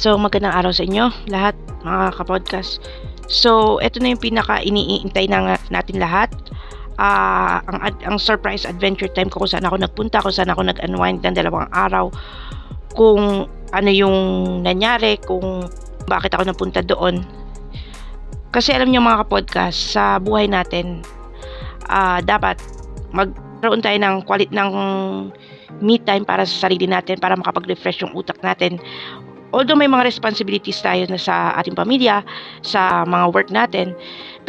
So, magandang araw sa inyo lahat, mga kapodcast. So, eto na yung pinaka-iniintay na natin lahat. Ang surprise adventure time ko kung saan ako nagpunta, kung saan ako nag-unwind ng 2 araw, kung ano yung nangyari, kung bakit ako napunta doon. Kasi alam niyo mga kapodcast, sa buhay natin, dapat magkaroon tayo ng ng me time para sa sarili natin, para makapag-refresh yung utak natin. Although may mga responsibilities tayo na sa ating pamilya, sa mga work natin,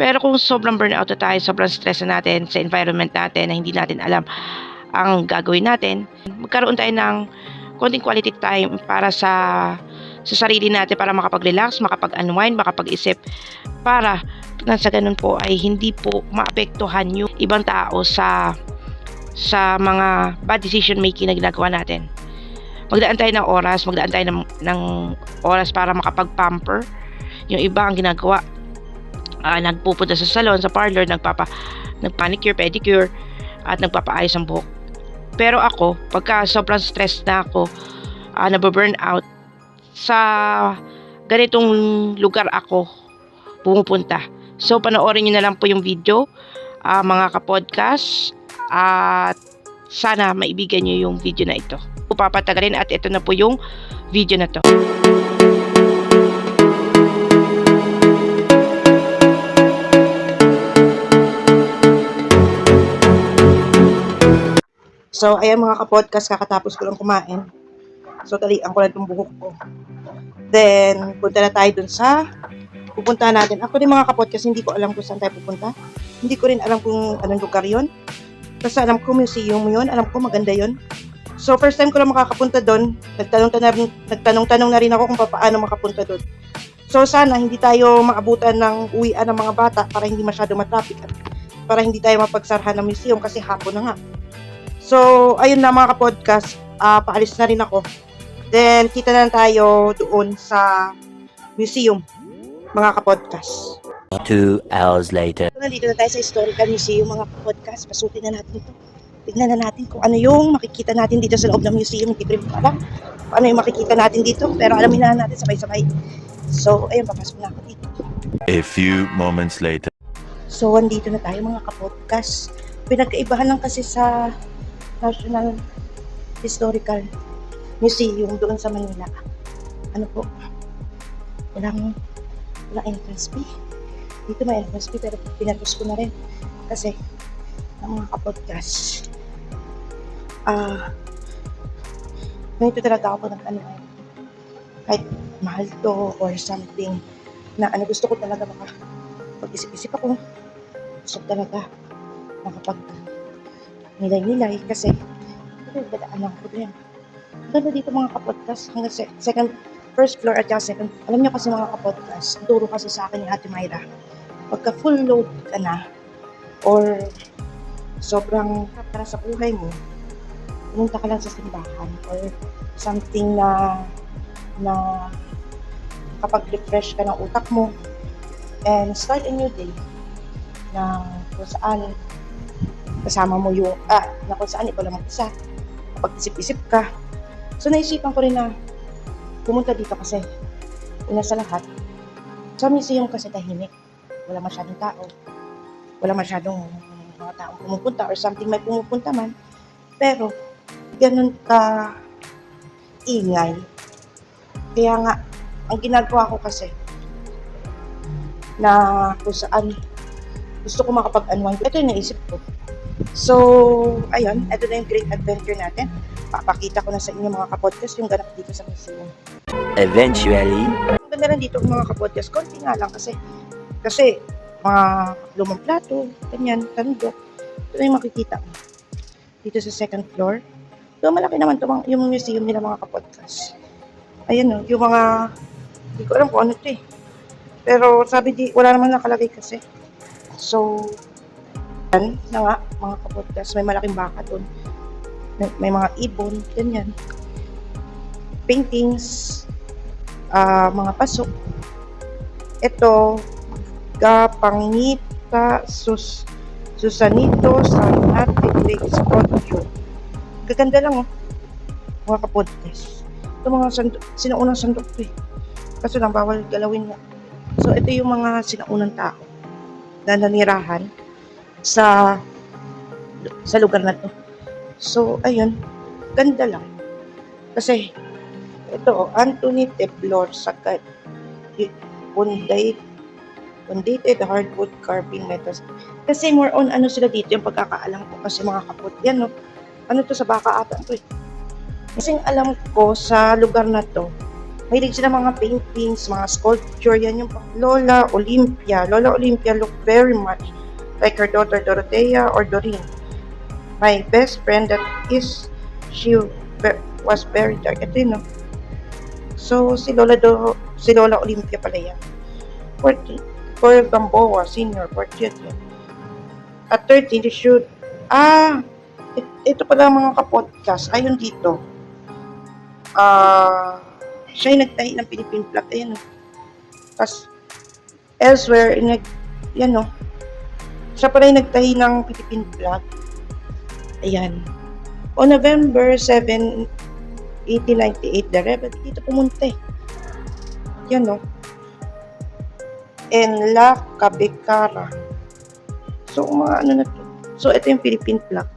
pero kung sobrang burnout na tayo, sobrang stress na natin sa environment natin na hindi natin alam ang gagawin natin, magkaroon tayo ng konting quality time para sa sarili natin, para makapag-relax, makapag-unwind, makapag-isip, para sa ganun po ay hindi po maapektuhan yung ibang tao sa mga bad decision making na ginagawa natin. Magdaan tayo ng oras para makapag-pamper. Yung iba ang ginagawa, nagpupunta sa salon, sa parlor, nagpanicure, pedicure, at nagpapaayos ng buhok. Pero ako, pagka sobrang stress na ako, nababurn out, sa ganitong lugar ako pumupunta. So, panoorin nyo na lang po yung video, mga kapodcast, at sana maibigan nyo yung video na ito. Papatagalin at ito na po yung video na to. So, ayan mga kapodcast, kakatapos ko lang kumain. So, talian ko lang itong buhok ko. Then, punta na tayo dun sa pupunta natin. Ako din mga kapodcast, hindi ko alam kung saan tayo pupunta. Hindi ko rin alam kung anong lugar yun. Kasi alam ko museum yun, alam ko maganda yun. So, first time ko lang makakapunta doon. Nagtanong-tanong na rin ako kung paano makapunta doon. So, sana hindi tayo maabutan ng uwian ng mga bata para hindi masyado matraffic at para hindi tayo mapagsarhan ng museum kasi hapon na nga. So, ayun na mga kapodcast. Paalis na rin ako. Then, kita na tayo doon sa museum, mga kapodcast. 2 hours later. So, nandito na tayo sa Historical Museum, mga kapodcast. Pasukin na natin ito. Tignan na natin kung ano yung makikita natin dito sa loob ng museum. Hindi ko rin alam kung ano yung makikita natin dito. Pero alamin na natin sabay-sabay. So, ayun, papasok na ako dito. A few moments later. So, andito na tayo mga kapodcast. Pinagkaibahan lang kasi sa National Historical Museum doon sa Manila. Ano po? Walang entrance fee. Dito may entrance fee pero pinatos ko na rin. Kasi, ang mga kapodcast, ganito talaga ako ng kahit mahal to or something na gusto ko talaga pag-isip-isip ako, gusto ko talaga makapag nilay-nilay kasi ito yung dadaan ng problema. Ganda dito mga kapodcast hanggang first floor at second. Alam niyo kasi mga kapodcast, turo kasi sa akin ni Ate Myra, pagka full load ka na or sobrang para sa buhay mo, pumunta ka lang sa simbahan or something na kapag-refresh ka ng utak mo and start a new day na kung saan kasama mo yung na kung saan ikaw lang mag-isa, kapag-isip-isip ka. So naisipan ko rin na pumunta dito kasi una sa lahat sa museum kasi tahimik, wala masyadong tao, wala masyadong mga taong pumupunta or something, may pumupunta man pero ganun ka ingay. Kaya nga ang ginagawa ko kasi na kung saan gusto ko makapag-unwind, ito yung naisip ko. So ayun, ito na yung great adventure natin. Papakita ko na sa inyo mga kapodcast yung ganap dito sa museum. Eventually, Ang ganda rin dito mga kapodcast, konti nga lang kasi mga lumang plato, ganyan, tandok. Ito na yung makikita mo. Dito sa second floor. So, malaki naman ito yung museum nila mga kapodcast. Ayan o, yung mga, hindi ko alam kung ano ito eh. Pero sabi wala naman nakalagay kasi. So, yan na nga mga kapodcast, may malaking baka doon. May mga ibon, ganyan. Paintings, mga pasok. Ito, Kapangita Susanito San Ate Great Scorpio. Gaganda lang mga kapodcast. Ito mga sinuunang sandok to eh. Kaso lang, bawal galawin mo. So, ito yung mga sinaunang tao na nanirahan sa lugar na to. So, ayun, ganda lang. Kasi, ito, Anthony Teblor Sakat, Undated hardwood carving metals. Kasi more on ano sila dito, yung pagkakaalam ko kasi mga kapot. Yan, no? Ano to, sa baka ata to eh. Kasi alam ko sa lugar na to, mahilig sila mga paintings, mga sculpture. Yan yung Lola Olympia. Lola Olympia look very much like her daughter Dorothea or Doreen. My best friend she was very dark. Ito yun, no? So, si Lola Olympia pala yan. For Gamboa, senior, portrait yan. At 13, they should, ito pala mga kapodcast, ayon dito, siya yung nagtahi ng Philippine flag, ayan o. Tapos, elsewhere, yan o, siya pala yung nagtahi ng Philippine flag, ayan. On November 7, 1898, the rebel dito pumunta eh. Yan o. En La Cabecara. So, mga ano na to. So, ito yung Philippine flag.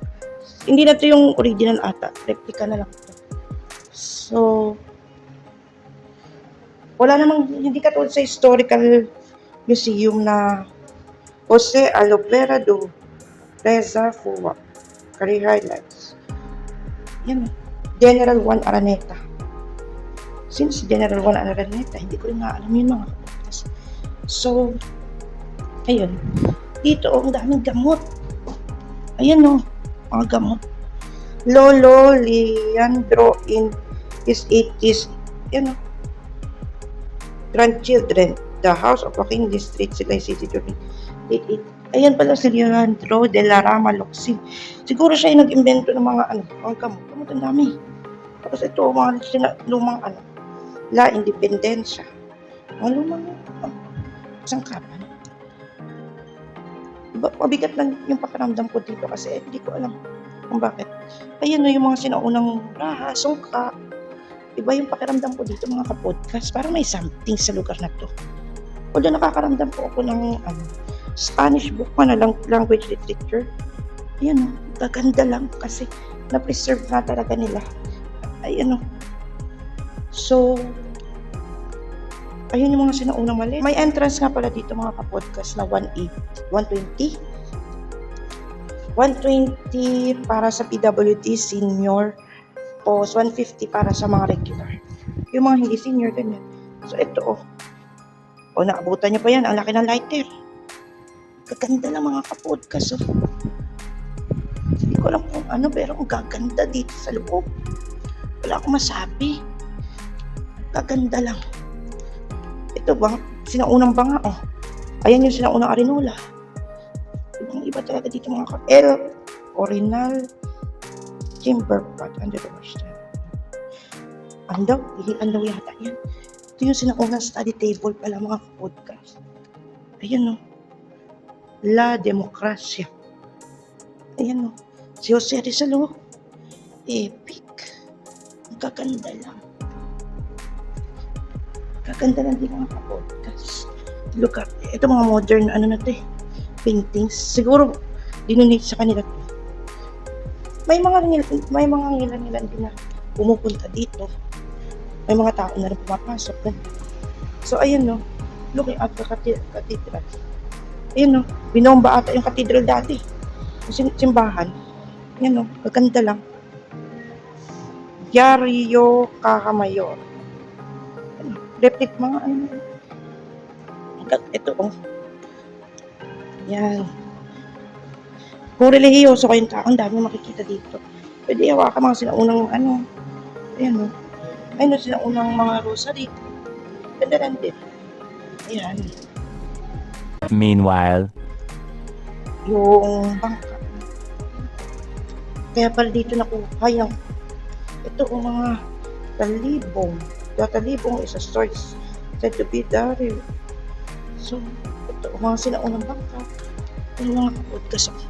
Hindi na to yung original ata. Replica na lang to. So, wala namang, hindi katulad sa historical museum na Jose Alobera Reza Fuwa. Career highlights. Yan. General Juan Araneta. Since General Juan Araneta, hindi ko rin alam yung mga kapatid. So, ayun. Dito, ang daming gamot. Ayan o, mga gamot. Lolo Leandro in his 80s. Ayan o. Grandchildren. The House of Joaquin District, Silay City, 88. Ayan pala si Leandro de la Rama Locsin. Siguro siya yung nag-invento ng mga mga gamot. Gamot ang dami. Tapos ito, mga lumang La Independencia. Mga lumang isang kapan. Mabigat lang yung pakiramdam ko dito kasi hindi ko alam kung bakit. Ayan no, yung mga sinaunang raha, sungka. Iba yung pakiramdam ko dito mga kapodcast. Parang may something sa lugar na to. Although nakakaramdam po ako ng Spanish book pa na language literature. Ayan no, gaganda lang kasi na-preserve na talaga nila. Ayan no. So, ayun yung mga sinaunang mali. May entrance nga pala dito mga kapodcast na 120 para sa PWD senior o 150 para sa mga regular. Yung mga hindi senior, ganyan. So, ito naabutan nyo pa yan. Ang laki ng lighter. Gaganda ng mga kapodcast. Hindi ko alam kung ano, pero ang gaganda dito sa loob. Wala akong masabi. Gaganda lang. Ito ba? Sinaunang banga, oh. Ayan yung sinaunang Arinola. Iba talaga dito mga Orinal Chamber Pot under the wash stand. Andaw yata yan. Ito yung sinaunang study table pala mga podcast. Ayan no. La Democracia. Ayan no. Si Jose Rizal, oh. Epic. Ang gaganda lang. Gaganda lang din mga podcast. Look at, ito mga modern, paintings. Siguro, dinonate sa kanila to. May mga ngilan din na pumupunta dito. May mga tao na rin pumapasok. So, ayan no. Look at the cathedral. Ayan no. Binomba ata yung cathedral dati. Yung simbahan. Ayan no. Gaganda lang. Diario Cajamayor. Replit mga ito yan. Kung relihiyoso kayong tao, ang dami makikita dito. Pwede hawakan mga sinaunang ayan o. Ayun o, sinaunang mga rosary. Ganda lang din. Ayan. Meanwhile, Yung bangka. Kaya pala dito nakuha yung ito o mga talibong. The talibong is a source said to be Dario. So, ito mga sinaunang bangka. Yung mga kapodcast ako.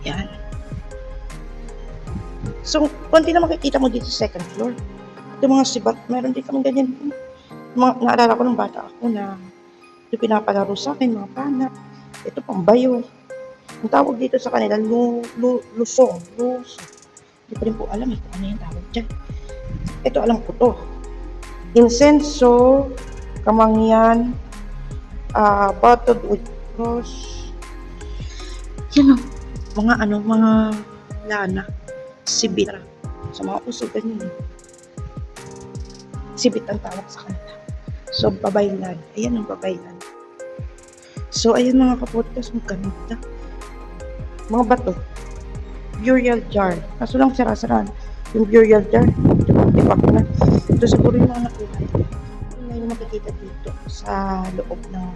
Yan. So, konti na makikita mo dito sa second floor. Ito mga sibat, meron din kami ganyan. Naalala ko nung bata ako na yung pinapalaro sa akin, mga pana. Ito pang bayo. Ang tawag dito sa kanila, lusong. Lusong. Hindi ko rin po alam kung ano yung tawag dyan. Ito, alam ko to. Insenso, kamangyan, bottled with cross. Yan o. Mga lana. Sibit. Sa mga uso, ganyan. Sibit ang tawag sa kanila. So, babaylan. Ayan ang babaylan. So, ayan mga kapodcast, maganda. Mga bato. Burial jar. Kaso lang sira-siraan. Yung burial jar, diba ko na. Ito siguro yung mga nakuha. Yung may makikita dito sa loob ng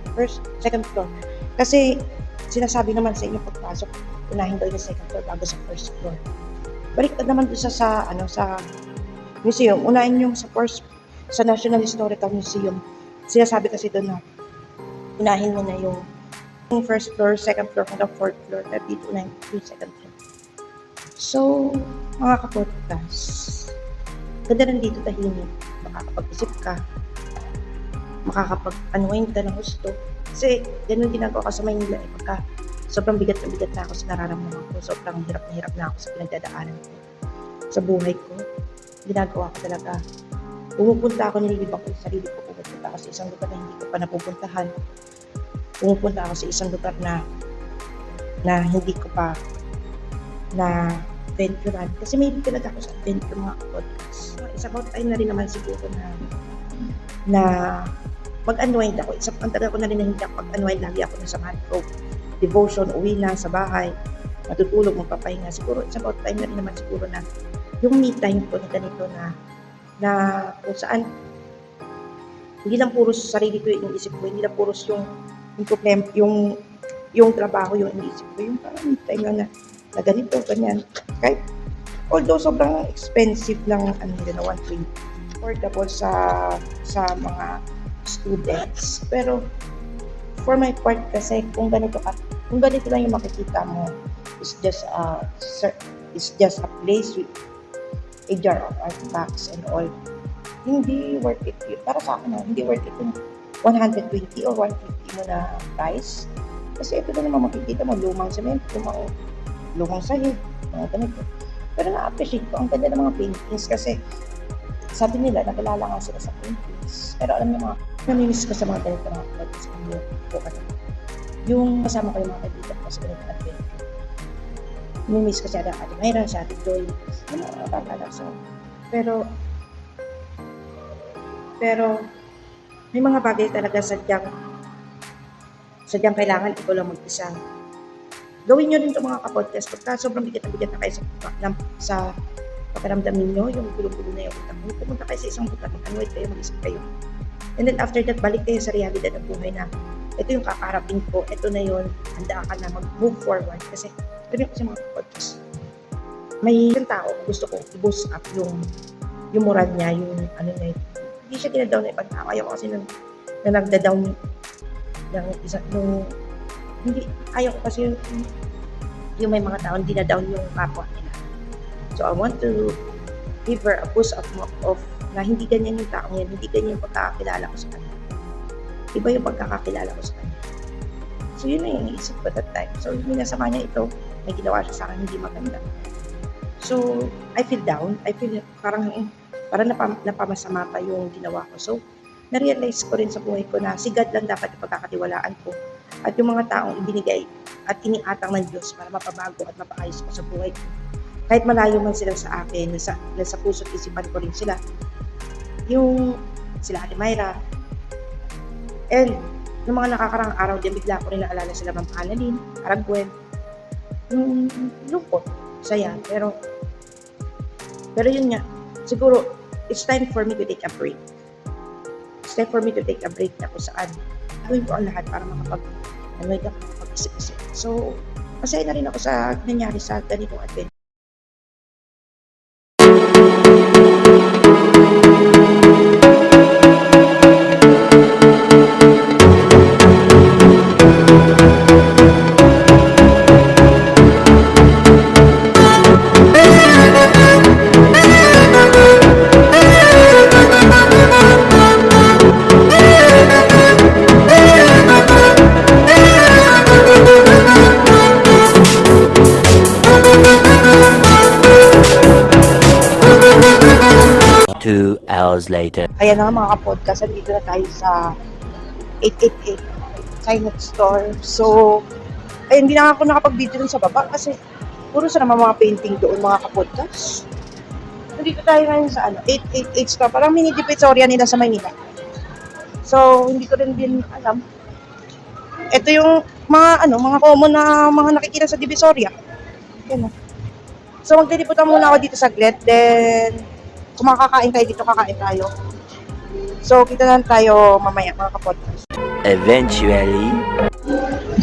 second floor. Kasi, sinasabi naman sa inyo pagpasok, unahin daw yung second floor bago sa first floor. Baliktad naman doon sa museum. Unahin yung sa National Historical Museum. Sinasabi kasi doon na unahin mo na yung first floor, second floor, hanggang fourth floor. Pero dito unahin yung second floor. So, mga kapodcast, ganda rin dito tahimik. Makakapag-isip ka. Makakapag-unwind ka ng gusto. Kasi, ganun ginagawa ko sa Maynila. Pagka sobrang bigat na bigat na ako sa nararamdaman ko. Sobrang hirap na hirap na ako sa pinagdadaanan ko. Sa buhay ko, ginagawa ko talaga. Pumupunta ako, nililibang ko yung sarili ko. Pumupunta ako sa isang lugar na hindi ko pa napupuntahan. Pumupunta ako sa isang lugar na hindi ko pa na venturean. Kasi may talaga ako sa adventure mga podcast. It's about time na rin naman siguro na mag-unwind ako. Ang tagal ko na rin na hindi ako mag-unwind. Lagi ako nasa mangrove. Devotion, uwi na sa bahay. Matutulog, magpapahinga. Siguro it's about time na rin naman siguro na yung me time ko na ganito na kung saan hindi lang puro sa sarili ko yung isip ko, hindi lang puro yung problem, yung trabaho yung iniisip ko, yung parang me time lang na ganito, ganyan. Kahit, although sobrang expensive lang, na 120, affordable sa mga students. Pero, for my part kasi, kung ganito lang yung makikita mo, it's just a place with a jar of artifacts and all. Hindi worth it yun. Para sa akin, hindi worth it yung 120 or 150 mo na price. Kasi ito na naman makikita mo, lumang cement, lumang sahig, mga ganito. Pero na-appreciate ko, ang ganda ng mga paintings kasi sabi nila, nagalala nga sila sa paintings. Pero alam niyo mga, namimiss ko sa mga ganito mga paintings ko yung kasama ko yung mga kaibigan ko sa ganito adventure. Namimiss ko si Ate Mayra, si Ate Joy, yung mga babala. So, pero may mga bagay talaga sadyang kailangan ikaw lang mag-isa. Gawin nyo rin ito mga kapodcast. Pagka sobrang bigat na kayo sa pakiramdam ninyo, yung gulo-gulo na yung utak mo, pumunta kayo sa isang lugar, mag-unwind kayo, mag-isip kayo. And then after that, balik kayo sa realidad ng buhay na ito yung kakaharapin ko, ito na yun, handa ka na mag-move forward. Kasi, ito yung kasi mga kapodcast. May isang tao, gusto ko i-boost up yung moral niya, yung ano na yun. Hindi siya tinadown na ibang tao. Ayaw ko kasi na nagda-down ng isa, hindi, ayaw ko kasi yung may mga tao, hindi na down yung kapwa nila. So, I want to give her a boost of na hindi ganyan yung taong yan, hindi ganyan yung pagkakakilala ko sa kanya. Iba yung pagkakakilala ko sa kanya. So, yun na yung iniisip ko that time. So, yung nasama niya ito, may ginawa siya sa akin, hindi maganda. So, I feel down. I feel parang napamasama pa yung ginawa ko. So, na-realize ko rin sa buhay ko na si God lang dapat yung pagkakatiwalaan ko. At yung mga taong ibinigay at iniatang ng Diyos para mapabago at mapaayos ko sa buhay ko. Kahit malayo man sila sa akin, nasa puso't isipan ko rin sila. Yung sila Ate Mayra. And, yung mga nakakarang araw din, bigla ko rin naalala sila Ma'am Annalyn, Aragwen. Yung lungkot, saya. Pero yun nga, siguro, it's time for me to take a break. It's time for me to take a break na kung saan gawin ko ang lahat para makapag-isip-isip. So, masaya na rin ako sa nangyari sa ganitong adventure. hours later. Ayan na nga mga kapodcast, dito na tayo sa 888 Chinese Store. So, hindi na ako nakapag-video dun sa baba kasi puro sa naman mga painting doon mga kapodcast. Nandito tayo ngayon sa 888 Store. Parang mini Divisoria nila sa Maynila. So, hindi ko rin din alam. Ito yung mga common na mga nakikita sa Divisoria. Yan. So, magliliputan muna ako dito saglit. Then, kung makakain tayo dito, kakain tayo. So, kita lang tayo mamaya, mga kapodcast. Eventually.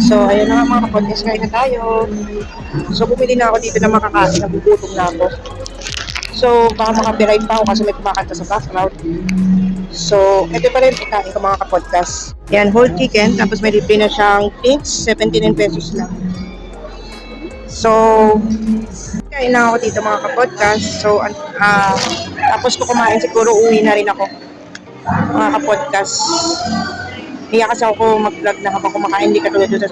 So, ayun na nga mga kapodcast, kain na tayo. So, bumili na ako dito na makakain. Nagugutom na ako. So, baka makapiright pa ako kasi may kumakanta sa background. So, ito pa rin pagkain ko mga kapodcast. Yan, whole chicken. Tapos may libre na siyang drinks. 79 pesos lang. So, kain na ako dito mga kapodcast. So, tapos ko kumain siguro uwi na rin ako. Mga kapodcast. Hiya kasi ako mag-vlog na habang kumakain. Hindi katulad doon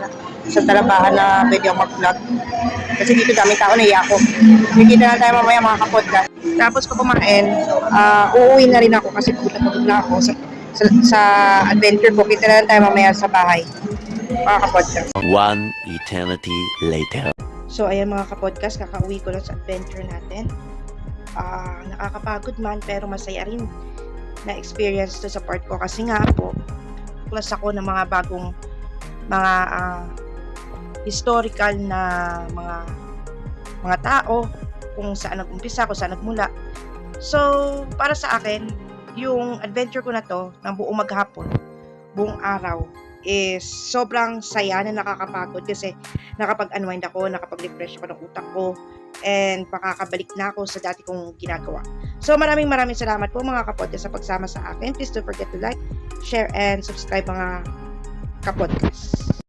sa talabahan na pwede ako mag-vlog. Kasi dito daming tao na hiya ako. Nakikita na tayo mamaya mga kapodcast. Tapos ko kumain, uuwi na rin ako kasi pagod na ako sa adventure ko. Kita na tayo mamaya sa bahay. Mga kapodcast. One eternity later. So, ayan mga kapodcast, kakauwi ko lang sa adventure natin. Nakakapagod man, pero masaya rin na experience to sa part ko. Kasi nga po, plus ako ng mga bagong, mga historical na mga tao, kung saan nag-umpisa, kung saan nagmula. So, para sa akin, yung adventure ko na to, ng buong maghapon, buong araw, is sobrang saya na nakakapagod kasi nakapag-unwind ako, nakapag-refresh ako ng utak ko, and makakabalik na ako sa dati kong ginagawa. So maraming salamat po mga kapodcast sa pagsama sa akin. Please don't forget to like, share, and subscribe mga kapodcast.